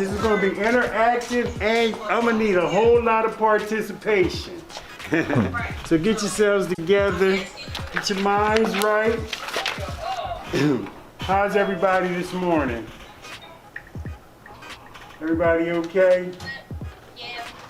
This is going to be interactive, and I'm going to need a whole lot of participation. So get yourselves together, get your minds right. How's everybody this morning? Everybody okay?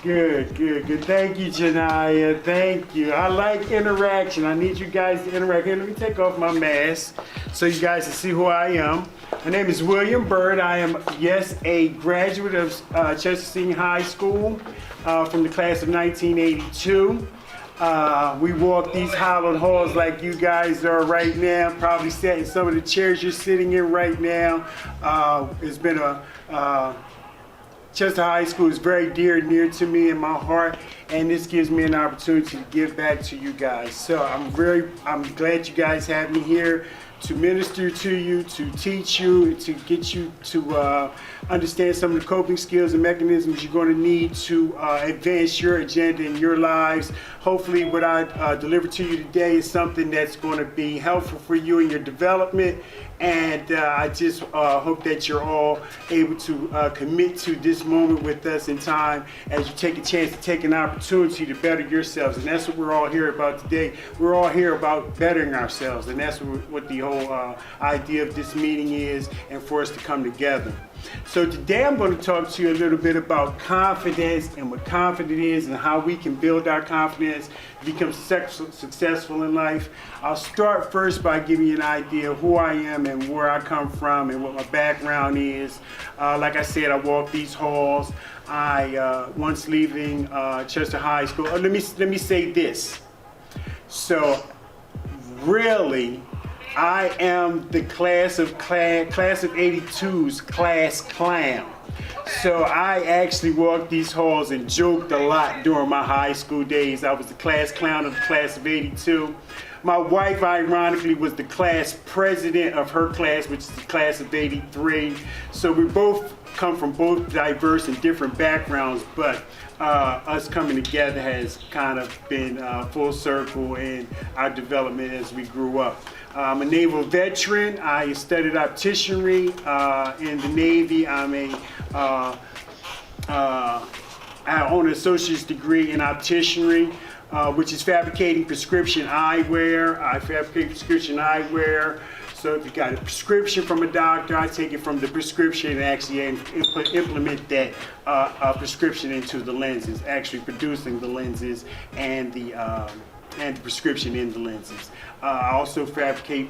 Good. Thank you, Janaya. Thank you. I like interaction. I need you guys to interact. Here, let me take off my mask so you guys can see who I am. My name is William Byrd. I am, yes, a graduate of Chester Senior High School from the class of 1982. We walk these hallowed halls like you guys are right now, probably sat in some of the chairs you're sitting in right now. It's been Chester High School is very dear and near to me in my heart, and this gives me an opportunity to give back to you guys. So I'm glad you guys have me here to minister to you, to teach you, to get you to understand some of the coping skills and mechanisms you're going to need to advance your agenda in your lives. Hopefully what I deliver to you today is something that's going to be helpful for you in your development, and I just hope that you're all able to commit to this moment with us in time as you take a chance to take an opportunity to better yourselves. And that's what we're all here about today. We're all here about bettering ourselves, and that's what the whole idea of this meeting is, and for us to come together. So today I'm going to talk to you a little bit about confidence and what confidence is and how we can build our confidence to become successful in life. I'll start first by giving you an idea of who I am and where I come from and what my background is. Like I said, I walk these halls. I once leaving Chester High School. Let me say this. So really, I am the class of 82's class clown. So I actually walked these halls and joked a lot during my high school days. I was the class clown of the class of 82. My wife, ironically, was the class president of her class, which is the class of 83. So we both come from both diverse and different backgrounds, but us coming together has kind of been full circle in our development as we grew up. I'm a naval veteran. I studied opticianry in the Navy. I own an associate's degree in opticianry, which is fabricating prescription eyewear. I fabricate prescription eyewear. So if you got a prescription from a doctor, I take it from the prescription and actually implement that prescription into the lenses, actually producing the lenses and the prescription in the lenses. I also fabricate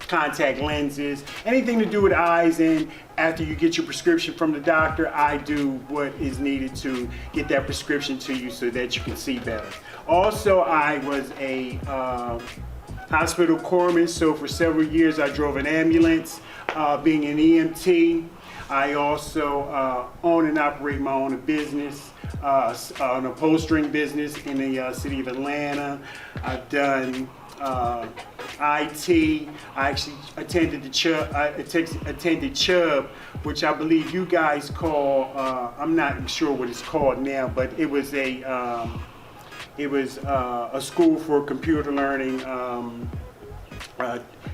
contact lenses, anything to do with eyes, and after you get your prescription from the doctor, I do what is needed to get that prescription to you so that you can see better. Also, I was a hospital corpsman, so for several years I drove an ambulance, being an EMT. I also own and operate my own business, an upholstering business in the city of Atlanta. I've done IT. I actually attended attended Chubb, which I believe you guys call, I'm not sure what it's called now, but it was a school for computer learning,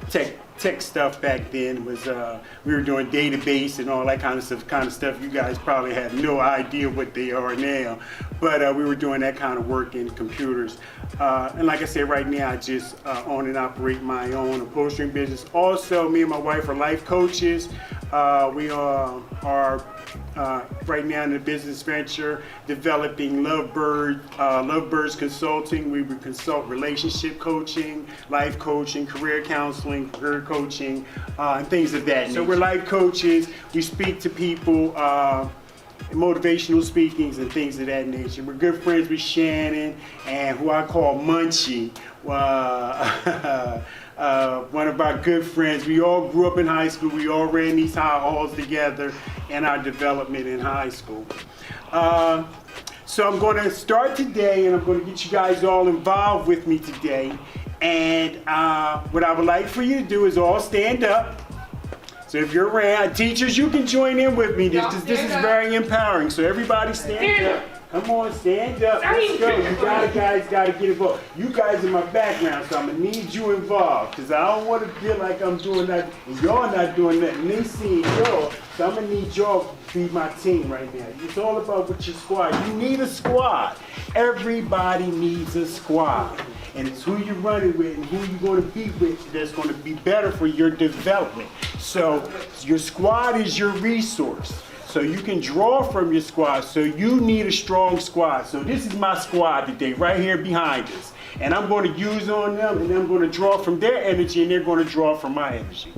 tech stuff back then. Was we were doing database and all that kind of stuff. You guys probably have no idea what they are now, but we were doing that kind of work in computers. And like I said, right now I just own and operate my own upholstering business. Also, me and my wife are life coaches. We are right now in the business venture developing Byrd Consulting. We would consult relationship coaching, life coaching, career counseling, career coaching, and things of that nature. So we're life coaches. We speak to people, motivational speakings and things of that nature. We're good friends with Shannon and who I call Munchie. One of our good friends. We all grew up in high school. We all ran these halls together in our development in high school. So I'm going to start today, and I'm going to get you guys all involved with me today. And what I would like for you to do is all stand up. So if you're around, teachers, you can join in with me. This is very empowering. So everybody stand up. Come on, stand up. Let's go. You guys got to get involved. You guys in my background, so I'm going to need you involved. Because I don't want to feel like I'm doing nothing and y'all not doing nothing. They seeing y'all. So I'm going to need y'all to be my team right now. It's all about with your squad. You need a squad. Everybody needs a squad. And it's who you're running with and who you're going to be with that's going to be better for your development. So your squad is your resource. So you can draw from your squad. So you need a strong squad. So this is my squad today, right here behind us. And I'm going to use on them, and I'm going to draw from their energy, and they're going to draw from my energy.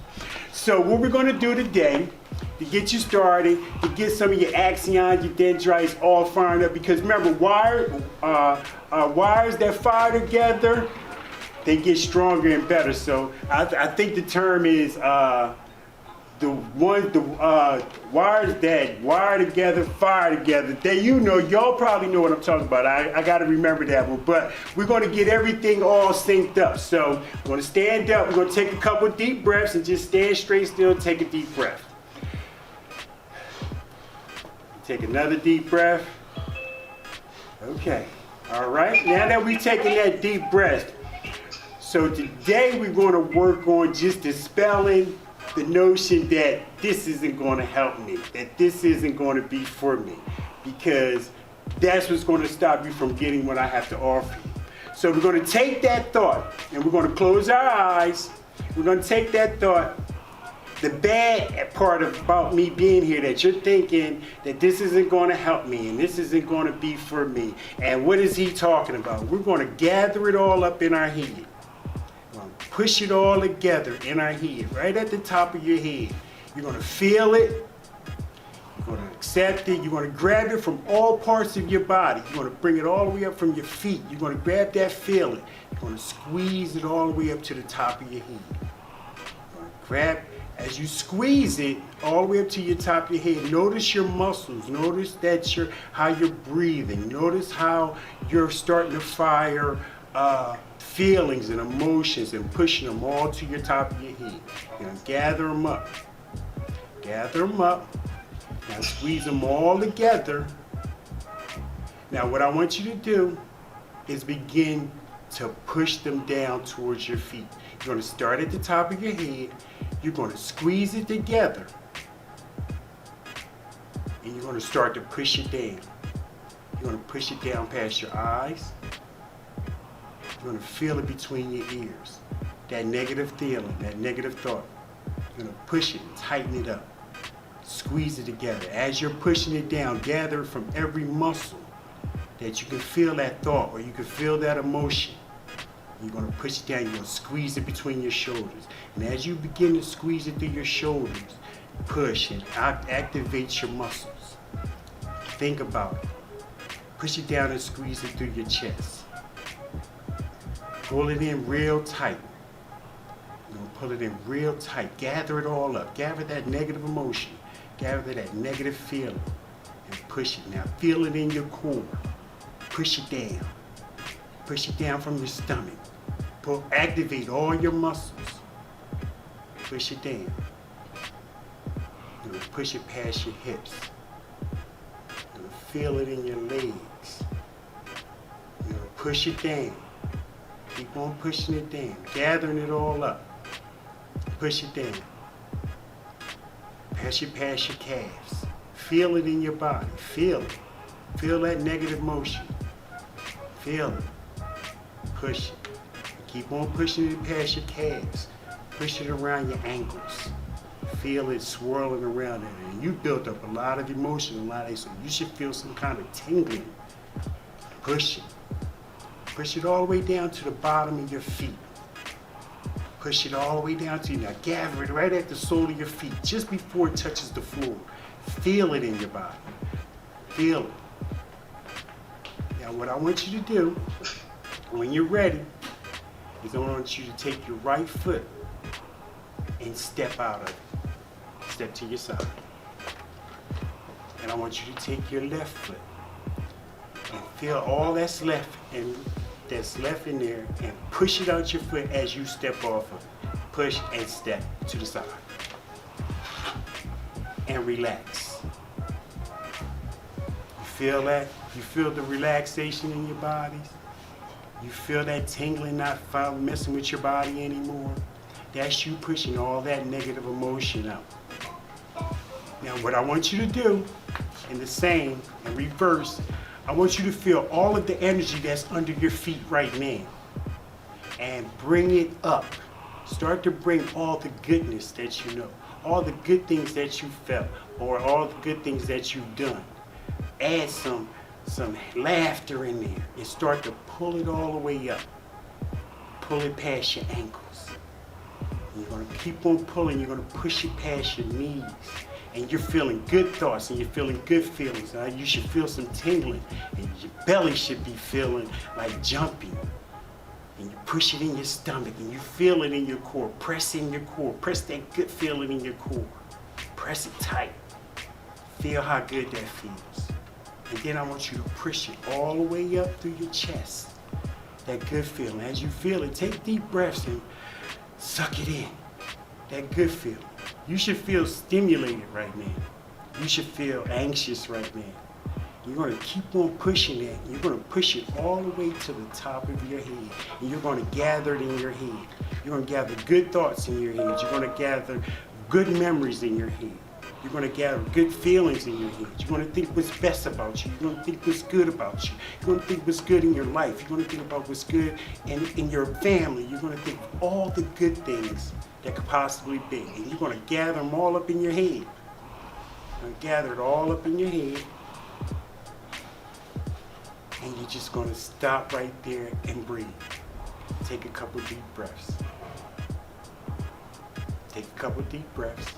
So what we're going to do today, to get you started, to get some of your axions, your dendrites all firing up, because remember, wires that fire together, they get stronger and better. So I think the term is the wires that wire together, fire together. Y'all probably know what I'm talking about. I got to remember that one. But we're going to get everything all synced up. So we're going to stand up. We're going to take a couple deep breaths and just stand straight still and take a deep breath. Take another deep breath. Okay. All right. Now that we've taken that deep breath, so today we're going to work on just dispelling the notion that this isn't going to help me, that this isn't going to be for me, because that's what's going to stop you from getting what I have to offer you. So we're going to take that thought and we're going to close our eyes. We're going to take that thought, the bad part about me being here, that you're thinking that this isn't going to help me and this isn't going to be for me. And what is he talking about? We're going to gather it all up in our head. Push it all together in our head, right at the top of your head. You're going to feel it. You're going to accept it. You're going to grab it from all parts of your body. You're going to bring it all the way up from your feet. You're going to grab that feeling. You're going to squeeze it all the way up to the top of your head. You're going to grab, as you squeeze it all the way up to your top of your head, notice your muscles. Notice how you're breathing. Notice how you're starting to fire feelings and emotions and pushing them all to your top of your head. You're going to gather them up. Gather them up. Now squeeze them all together. Now what I want you to do is begin to push them down towards your feet. You're going to start at the top of your head. You're going to squeeze it together. And you're going to start to push it down. You're going to push it down past your eyes. You're going to feel it between your ears. That negative feeling, that negative thought. You're going to push it and tighten it up. Squeeze it together. As you're pushing it down, gather from every muscle that you can feel that thought or you can feel that emotion. You're going to push it down. You're going to squeeze it between your shoulders. And as you begin to squeeze it through your shoulders, push and activate your muscles. Think about it. Push it down and squeeze it through your chest. Pull it in real tight. Pull it in real tight. Gather it all up. Gather that negative emotion. Gather that negative feeling. And push it. Now feel it in your core. Push it down. Push it down from your stomach. Activate all your muscles. Push it down. Push it past your hips. Feel it in your legs. Push it down. Keep on pushing it down, gathering it all up. Push it down. Push it past your calves. Feel it in your body. Feel it. Feel that negative motion. Feel it. Push it. Keep on pushing it past your calves. Push it around your ankles. Feel it swirling around there. And you built up a lot of emotion, so you should feel some kind of tingling. Push it. Push it all the way down to the bottom of your feet. Push it all the way down to you. Now gather it right at the sole of your feet, just before it touches the floor. Feel it in your body. Feel it. Now what I want you to do, when you're ready, is I want you to take your right foot and step out of it. Step to your side. And I want you to take your left foot and feel all that's left in there and push it out your foot as you step off of it. Push and step to the side. And relax. You feel that? You feel the relaxation in your bodies? You feel that tingling, not messing with your body anymore? That's you pushing all that negative emotion out. Now what I want you to do, in the same, in reverse, I want you to feel all of the energy that's under your feet right now and bring it up. Start to bring all the goodness that you know, all the good things that you felt, or all the good things that you've done. Add some laughter in there and start to pull it all the way up. Pull it past your ankles. You're gonna keep on pulling, you're gonna push it past your knees. And you're feeling good thoughts and you're feeling good feelings. You should feel some tingling and your belly should be feeling like jumping. And you push it in your stomach and you feel it in your core. Press in your core. Press that good feeling in your core. Press it tight. Feel how good that feels. And then I want you to push it all the way up through your chest. That good feeling. As you feel it, take deep breaths and suck it in. That good feeling. You should feel stimulated right now. You should feel anxious right now. You're going to keep on pushing it. You're going to push it all the way to the top of your head. And you're going to gather it in your head. You're going to gather good thoughts in your head. You're going to gather good memories in your head. You're going to gather good feelings in your head. You're going to think what's best about you. You're going to think what's good about you. You're going to think what's good in your life. You're going to think about what's good in your family. You're going to think of all the good things that could possibly be. And you're going to gather them all up in your head. You're going to gather it all up in your head. And you're just going to stop right there and breathe. Take a couple deep breaths. Take a couple deep breaths.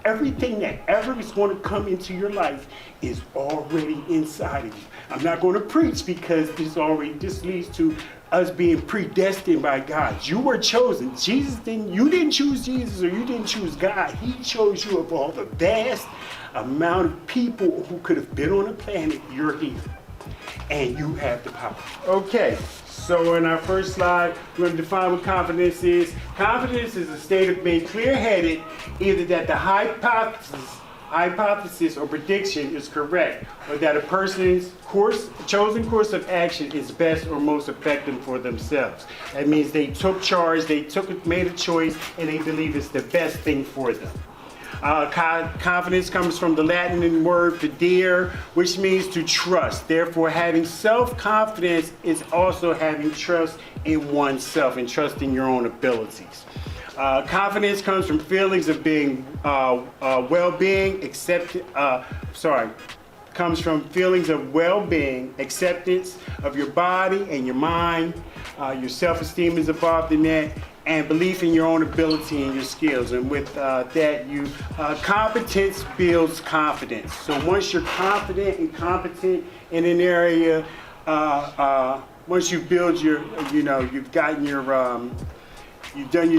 Everything that ever is going to come into your life is already inside of you. I'm not going to preach because this leads to us being predestined by God. You were chosen. You didn't choose Jesus or you didn't choose God. He chose you of all the vast amount of people who could have been on the planet. You're here. And you have the power. Okay, so in our first slide, we're going to define what confidence is. Confidence is a state of being clear-headed, either that the hypothesis or prediction is correct, or that a person's chosen course of action is best or most effective for themselves. That means they took charge, made a choice, and they believe it's the best thing for them. Confidence comes from the Latin word fidere, which means to trust. Therefore, having self-confidence is also having trust in oneself and trusting your own abilities. Confidence comes from feelings of being well-being, comes from feelings of well-being, acceptance of your body and your mind. Your self-esteem is involved in that, and belief in your own ability and your skills. And with that, competence builds confidence. So once you're confident and competent in an area, once you build you've done your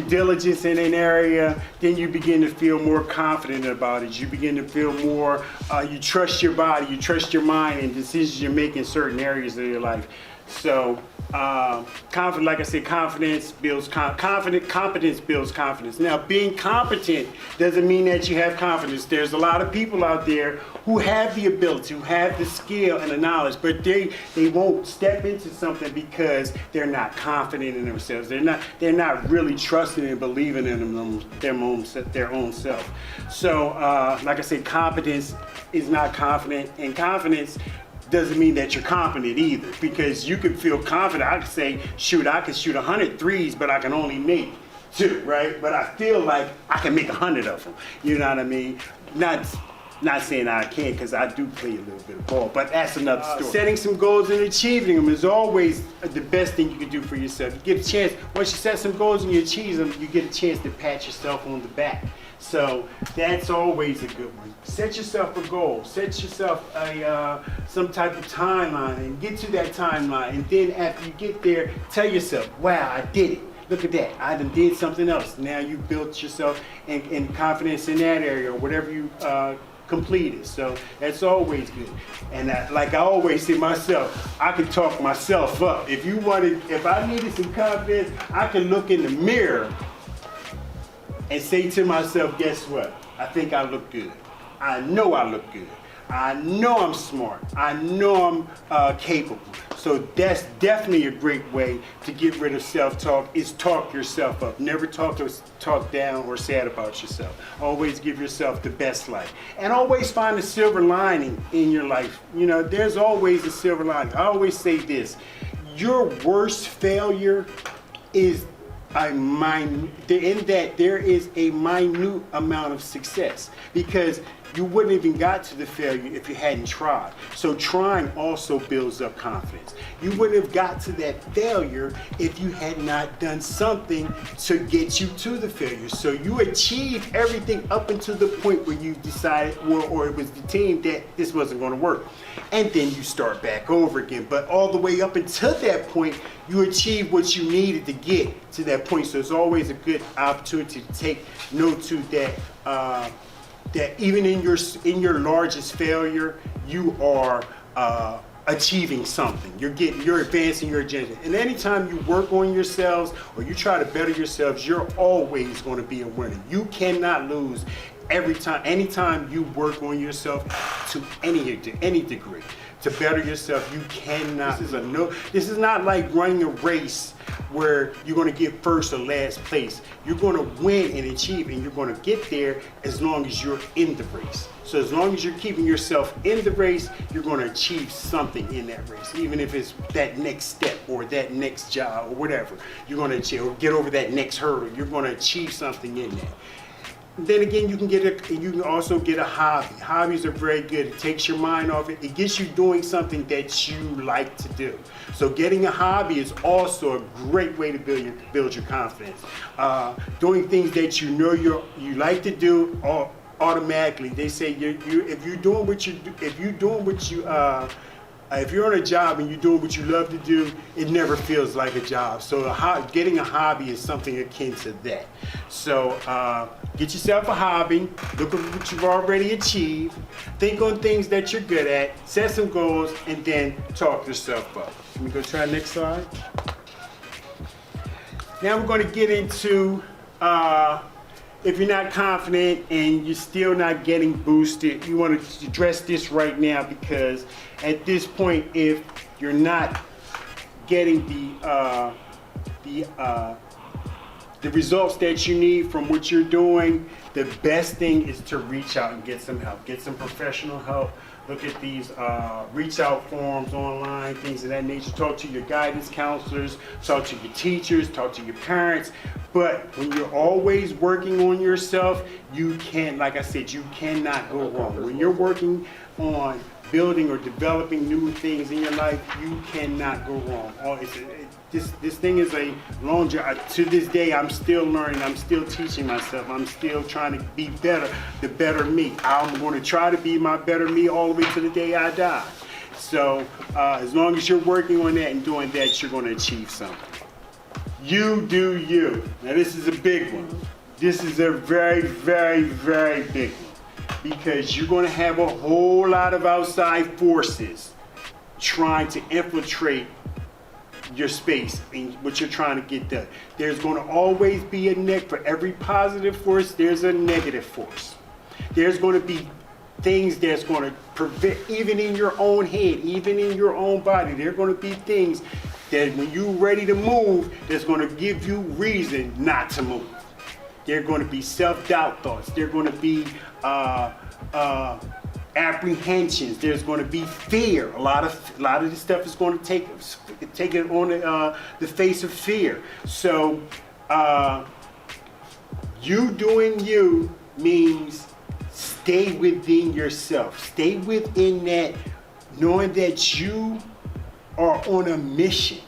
diligence in an area, then you begin to feel more confident about it. You begin to feel more, you trust your body, you trust your mind and decisions you make in certain areas of your life. So, like I said, competence builds confidence. Now, being competent doesn't mean that you have confidence. There's a lot of people out there who have the ability, who have the skill and the knowledge, but they won't step into something because they're not confident in themselves. They're not really trusting and believing in their own self. So, like I said, competence is not confident, and confidence doesn't mean that you're confident either, because you can feel confident. I can say, shoot, I can shoot 100 threes, but I can only make 2, right? But I feel like I can make 100 of them. You know what I mean? Not saying I can't, because I do play a little bit of ball, but that's another story. Setting some goals and achieving them is always the best thing you can do for yourself. You get a chance, once you set some goals and you achieve them, you get a chance to pat yourself on the back. So that's always a good one. Set yourself a goal. Set yourself some type of timeline and get to that timeline. And then after you get there, tell yourself, wow, I did it. Look at that. I done did something else. Now you built yourself in confidence in that area or whatever you completed. So that's always good. And like I always say myself, I can talk myself up. If I needed some confidence, I can look in the mirror and say to myself, guess what? I think I look good. I know I look good. I know I'm smart. I know I'm capable. So that's definitely a great way to get rid of self-talk, is talk yourself up. Never talk down or sad about yourself. Always give yourself the best life. And always find a silver lining in your life. You know, there's always a silver lining. I always say this, your worst failure is in that there is a minute amount of success, because you wouldn't even got to the failure if you hadn't tried. So trying also builds up confidence. You wouldn't have got to that failure if you had not done something to get you to the failure. So you achieved everything up until the point where you decided, or it was deemed that this wasn't going to work. And then you start back over again. But all the way up until that point, you achieved what you needed to get to that point. So it's always a good opportunity to take note to that, that even in your largest failure, you are achieving something. You're advancing your agenda. And anytime you work on yourselves or you try to better yourselves, you're always going to be a winner. You cannot lose anytime you work on yourself to any degree. To better yourself, you cannot. This is not like running a race where you're going to get first or last place. You're going to win and achieve, and you're going to get there as long as you're in the race. So as long as you're keeping yourself in the race, you're going to achieve something in that race, even if it's that next step or that next job or whatever. You're going to achieve, or get over that next hurdle. You're going to achieve something in that. Then again, you can also get a hobby. Hobbies are very good. It takes your mind off it. It gets you doing something that you like to do. So getting a hobby is also a great way to build your confidence. Doing things that you know you like to do automatically. They say if you're on a job and you're doing what you love to do, it never feels like a job. So getting a hobby is something akin to that. So get yourself a hobby, look at what you've already achieved, think on things that you're good at, set some goals, and then talk yourself up. Let me go try next slide. Now we're going to get into if you're not confident and you're still not getting boosted, you want to address this right now, because at this point, if you're not getting the results that you need from what you're doing, the best thing is to reach out and get some help, get some professional help. Look at these reach out forums online, things of that nature. Talk to your guidance counselors, talk to your teachers, talk to your parents. But when you're always working on yourself, you can, like I said, you cannot go wrong. When you're working on building or developing new things in your life, you cannot go wrong. This thing is a long journey. To this day, I'm still learning. I'm still teaching myself. I'm still trying to be better, the better me. I'm going to try to be my better me all the way to the day I die. So as long as you're working on that and doing that, you're going to achieve something. You do you. Now this is a big one. This is a very, very, very big one, because you're going to have a whole lot of outside forces trying to infiltrate your space and what you're trying to get done. There's going to always be for every positive force, there's a negative force. There's going to be things that's going to prevent, even in your own head, even in your own body, there are going to be things that when you're ready to move, that's going to give you reason not to move. There are going to be self-doubt thoughts. There are going to be apprehensions. There's going to be fear. A lot of this stuff is going to take it on the face of fear. So you doing you means stay within yourself. Stay within that, knowing that you are on a mission.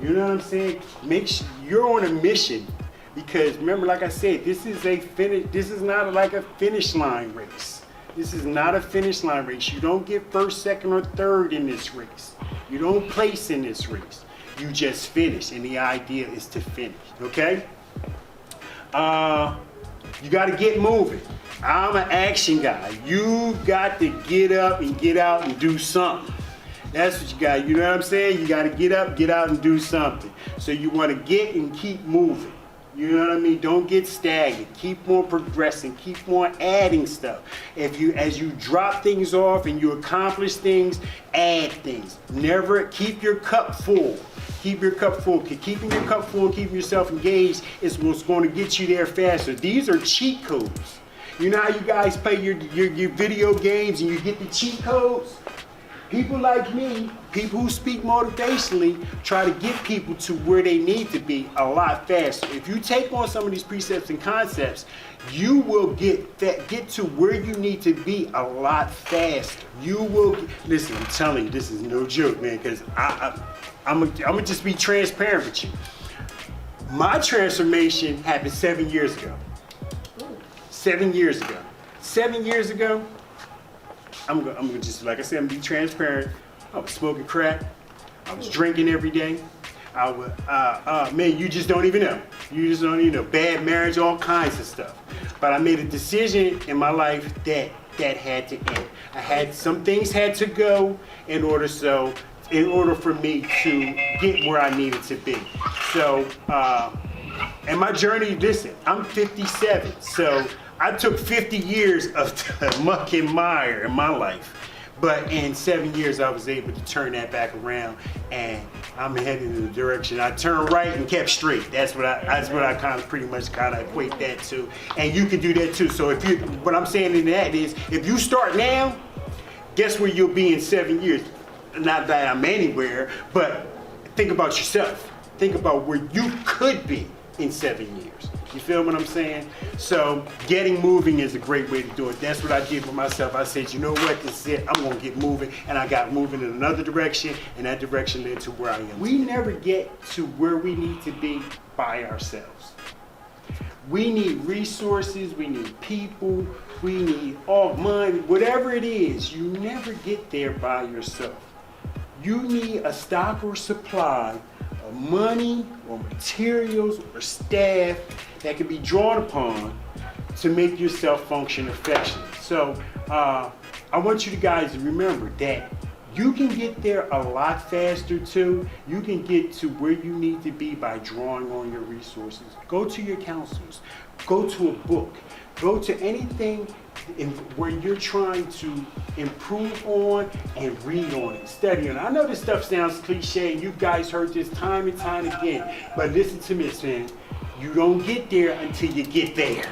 You know what I'm saying? Make sure you're on a mission, because remember, like I said, this is not like a finish line race. This is not a finish line race. You don't get first, second, or third in this race. You don't place in this race. You just finish, and the idea is to finish, okay? You got to get moving. I'm an action guy. You got to get up and get out and do something. That's what you got. You know what I'm saying? You got to get up, get out, and do something. So you want to get and keep moving. You know what I mean? Don't get stagnant. Keep on progressing. Keep on adding stuff. As you drop things off and you accomplish things, add things. Never keep your cup full. Keep your cup full. Keeping your cup full and keeping yourself engaged is what's going to get you there faster. These are cheat codes. You know how you guys play your video games and you get the cheat codes? People like me, people who speak motivationally, try to get people to where they need to be a lot faster. If you take on some of these precepts and concepts, you will get to where you need to be a lot faster. You will listen. I'm telling you, this is no joke, man. Because I'm gonna just be transparent with you. My transformation happened 7 years ago. 7 years ago. 7 years ago. I'm gonna just, like I said, I'm gonna be transparent. I was smoking crack. I was drinking every day. I was, man, you just don't even know. You just don't even know. Bad marriage, all kinds of stuff. But I made a decision in my life that had to end. Some things had to go in order for me to get where I needed to be. So, and my journey, listen, I'm 57, so I took 50 years of muck and mire in my life, but in 7 years I was able to turn that back around, and I'm heading in the direction. I turned right and kept straight. That's what I kind of pretty much equate that to, and you can do that too. So what I'm saying in that is, if you start now, guess where you'll be in 7 years? Not that I'm anywhere, but think about yourself. Think about where you could be in 7 years. You feel what I'm saying? So getting moving is a great way to do it. That's what I did for myself. I said, you know what, this is it. I'm gonna get moving. And I got moving in another direction, and that direction led to where I am. We never get to where we need to be by ourselves. We need resources, we need people, we need all money, whatever it is, you never get there by yourself. You need a stock or supply of money or materials or staff that can be drawn upon to make yourself function effectively. So I want you guys to remember that you can get there a lot faster too. You can get to where you need to be by drawing on your resources. Go to your counselors, go to a book, go to anything where you're trying to improve on and read on it, study on it. I know this stuff sounds cliche, and you guys heard this time and time again, but listen to me, man. You don't get there until you get there.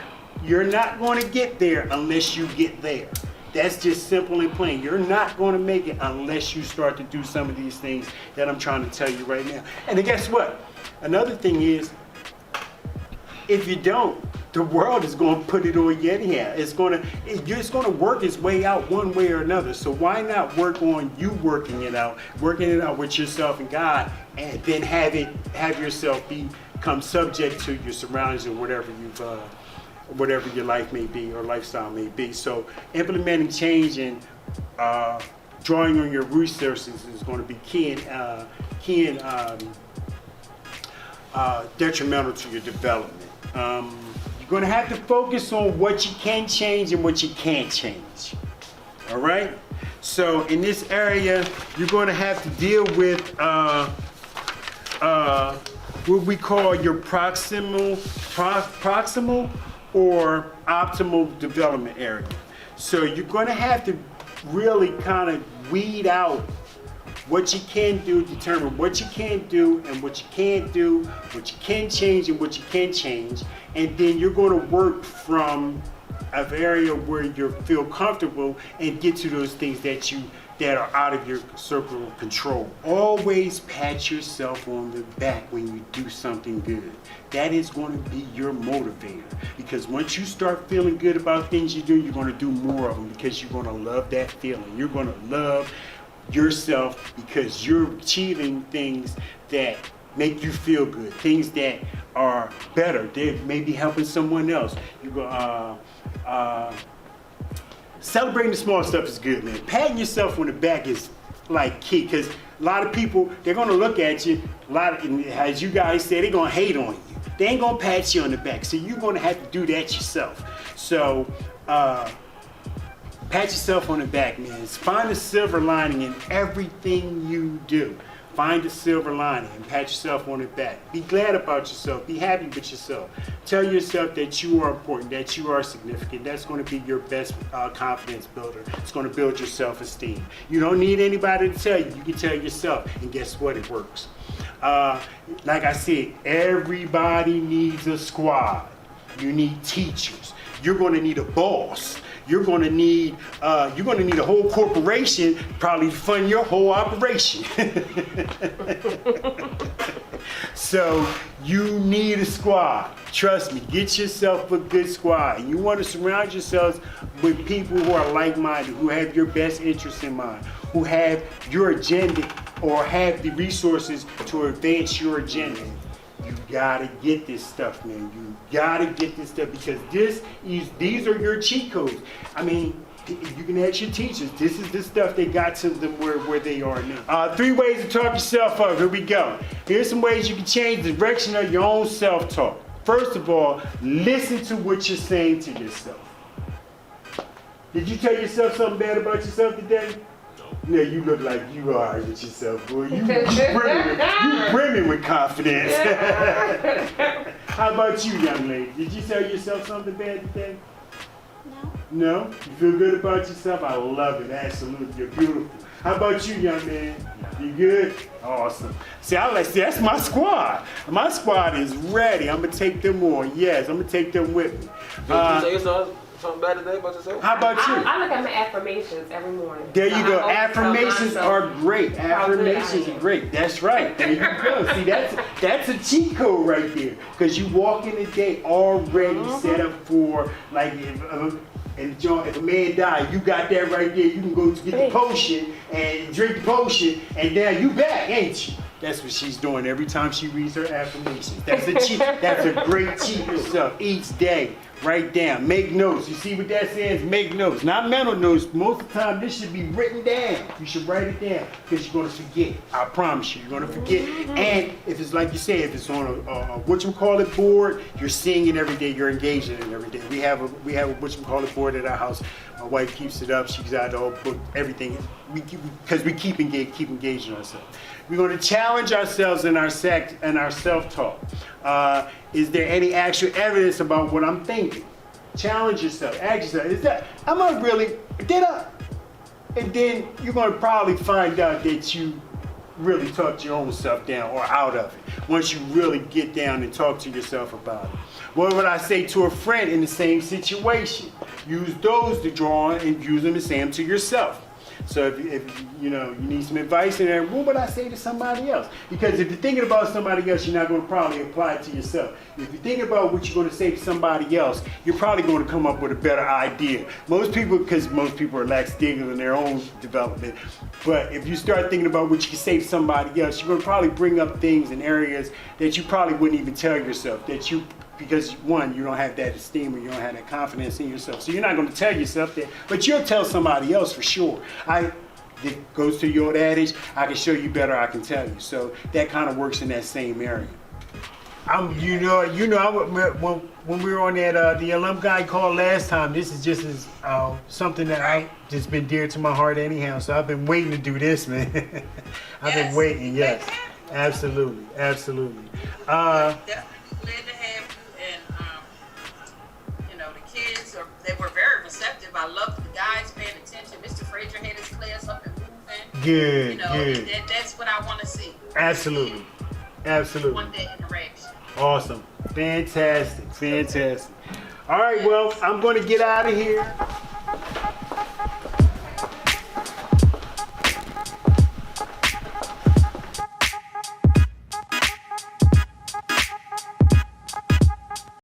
You're not going to get there unless you get there. That's just simple and plain. You're not going to make it unless you start to do some of these things that I'm trying to tell you right now. And then guess what? Another thing is, if you don't, the world is going to put it on you anyhow. It's going to work its way out one way or another. So why not work on you working it out with yourself and God, and then have yourself become subject to your surroundings and whatever your life may be or lifestyle may be. So implementing change and drawing on your resources is going to be key and detrimental to your development. You're going to have to focus on what you can change and what you can't change. All right? So in this area, you're going to have to deal with what we call your proximal or optimal development area. So you're going to have to really kind of weed out what you can do, determine what you can do and what you can't do, what you can change and what you can't change, and then you're going to work from an area where you feel comfortable and get to those things that are out of your circle of control. Always pat yourself on the back when you do something good. That is going to be your motivator, because once you start feeling good about things you do, you're going to do more of them, because you're going to love that feeling. You're going to love yourself because you're achieving things that make you feel good, things that are better. They may be helping someone else. You go, celebrating the small stuff is good, man. Patting yourself on the back is like key, because a lot of people, they're gonna look at you, as you guys said, they're gonna hate on you. They ain't gonna pat you on the back, so you're gonna have to do that yourself. So, pat yourself on the back, man. Find the silver lining in everything you do. Find the silver lining and pat yourself on the back. Be glad about yourself. Be happy with yourself. Tell yourself that you are important, that you are significant. That's going to be your best confidence builder. It's going to build your self-esteem. You don't need anybody to tell you. You can tell yourself, and guess what? It works. Like I said, everybody needs a squad. You need teachers. You're going to need a boss. You're going to need a whole corporation probably to fund your whole operation. So you need a squad. Trust me, get yourself a good squad. And you want to surround yourselves with people who are like-minded, who have your best interests in mind, who have your agenda or have the resources to advance your agenda. You gotta get this stuff, man. You gotta get this stuff because these are your cheat codes. I mean, you can ask your teachers. This is the stuff that got to them where they are now. 3 ways to talk yourself up. Here we go. Here's some ways you can change the direction of your own self-talk. First of all, listen to what you're saying to yourself. Did you tell yourself something bad about yourself today? No, you look like you are with yourself, boy. You brimming with confidence. How about you, young lady? Did you tell yourself something bad today? No? You feel good about yourself? I love it. Absolutely. You're beautiful. How about you, young man? You good? Awesome. See, that's my squad. My squad is ready. I'm going to take them on. Yes, I'm going to take them with me. Did you say something bad today about yourself? How about you? I look at my affirmations every morning. There you go. Affirmations are great. Affirmations are great. That's right. There you go. See, that's a cheat code right there. Because you walk in the day already set up for, like, if a man died, you got that right there. You can go to get the potion and drink the potion, and now you back, ain't you? That's what she's doing every time she reads her affirmations. That's a cheat. That's a great cheat yourself each day. Write down. Make notes. You see what that says? Make notes. Not mental notes. Most of the time, this should be written down. You should write it down because you're going to forget. I promise you, you're going to forget. And if it's like you say, if it's on a whatchamacallit board, you're seeing it every day. You're engaged in it every day. We have a whatchamacallit board at our house. My wife keeps it up. She's got the whole book, everything. Because we keep engaging ourselves. We're going to challenge ourselves in our self-talk. Is there any actual evidence about what I'm thinking? Challenge yourself. Ask yourself, am I really, did I? And then you're going to probably find out that you really talked your own self down or out of it. Once you really get down and talk to yourself about it. What would I say to a friend in the same situation? Use those to draw on and use them to say them to yourself. So if you need some advice in there, what would I say to somebody else? Because if you're thinking about somebody else, you're not going to probably apply it to yourself. If you're thinking about what you're going to say to somebody else, you're probably going to come up with a better idea. Because most people are lackadaisical in their own development. But if you start thinking about what you can say to somebody else, you're going to probably bring up things in areas that you probably wouldn't even tell yourself, because one, you don't have that esteem or you don't have that confidence in yourself. So you're not going to tell yourself that, but you'll tell somebody else for sure. It goes to your old adage, I can show you better, I can tell you. So that kind of works in that same area. When we were on that the alum guy call last time, this is just something that I just been dear to my heart anyhow. So I've been waiting to do this, man. I've been waiting. Yes, absolutely. Definitely glad to have you, and the kids they were very receptive. I loved the guys paying attention. Mr. Frazier had his class up and moving. Good, good. That's what I want to see. Absolutely. Want that interaction. Awesome. Fantastic. All right, well, I'm going to get out of here.